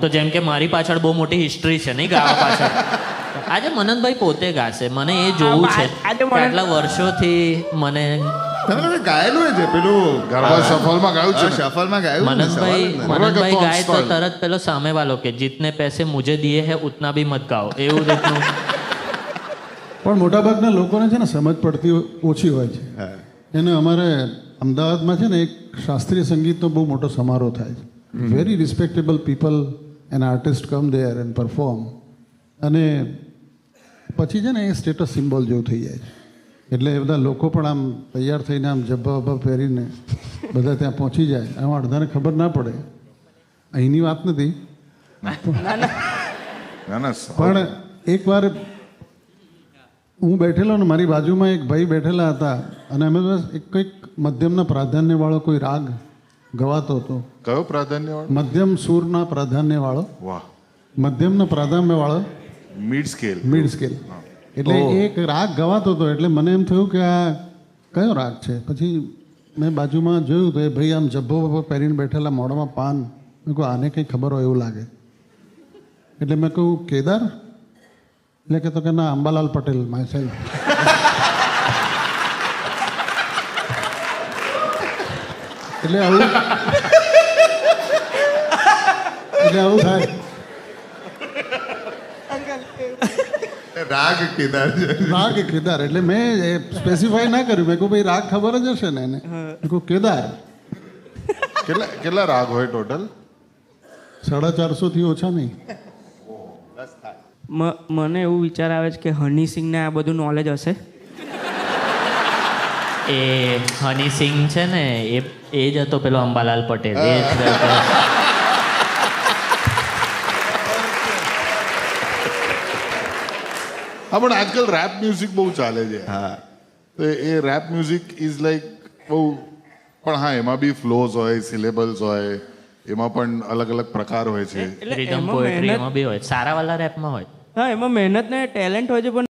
તો જેમ કે મારી પાછળ બહુ મોટી હિસ્ટ્રી છે નહીં ગાવા પાછળ. આજે મનનભાઈ પોતે ગાશે, મને એ જોવું છે આજે કે આટલા વર્ષોથી મને તમે ગાયેલું છે પેલું ગરબા સફલમાં ગાયું છે ને? શફલમાં ગાયું ને, મનનભાઈ સવાલ જ મનનભાઈ તો ગાય તો style. તરત પેલો સામે વાલો કે જીતને પૈસે મુझे दिए है उतना भी मत गाओ, એવું રીતનું. પણ મોટાભાગના લોકોને છે ને સમજ પડતી ઓછી હોય છે. હા. એને અમારે અમદાવાદમાં છે ને એક શાસ્ત્રીય સંગીતનો બહુ મોટો સમારોહ થાય છે. Very respectable people and artist come there and perform. અને પછી છે ને એ સ્ટેટસ સિમ્બોલ જેવું થઈ જાય છે. એટલે એ બધા લોકો પણ આમ તૈયાર થઈને આમ જબ્બા વબ્બા પહેરીને બધા ત્યાં પહોંચી જાય. આમાં અડધાને ખબર ના પડે. અહીંની વાત નથી, ના ના પણ એકવાર હું બેઠેલો ને મારી બાજુમાં એક ભાઈ બેઠેલા હતા અને અમે બસ એક કંઈક મધ્યમના પ્રાધાન્યવાળો કોઈ રાગ ગવાતો હતો. કયો પ્રાધાન્ય વાળો? મધ્યમ સૂરના પ્રાધાન્યવાળો, વાહ, મધ્યમના પ્રાધાન્યવાળો મિડ સ્કેલ. Mid scale. એટલે એક રાગ ગવાતો હતો. એટલે મને એમ થયું કે આ કયો રાગ છે. પછી મેં બાજુમાં જોયું તો એ ભાઈ આમ જબ્બો વબ્બો પહેરીને બેઠેલા, મોઢામાં પાન. મેં કહું આને કંઈ ખબર હોય એવું લાગે. એટલે મેં કહું કેદાર? એટલે કહેતો કે ના, અંબાલાલ પટેલ માય સેલ્ફ. એટલે આવું થાય. રાગ કેદાર છે. રાગ કેદાર. એટલે મેં સ્પેસિફાઈ ના કર્યું. મેં કહું ભાઈ રાગ ખબર જ હશે ને એને. મેં કહું કેદાર. કેટલા રાગ હોય ટોટલ? 450 થી ઓછા નહીં. મને એવું વિચાર આવે છે કે હની સિંહને આ બધું નોલેજ હશે. એ હની સિંહ છે ને એ જ હતો પેલો અંબાલાલ પટેલ. એ જ હા, પણ આજકાલ રેપ મ્યુઝિક બહુ ચાલે છે. હા. તો એ રેપ મ્યુઝિક ઇઝ લાઈક બહુ, પણ હા એમાં બી ફ્લોઝ હોય, સિલેબલ્સ હોય, એમાં પણ અલગ અલગ પ્રકાર હોય છે. એટલે રીધમ એમાં પોએટ્રી મહેનત, એમાં બી હોય, સારા વાળા રેપમાં હોય. હા એમાં મહેનત ને ટેલેન્ટ હોય છે, પણ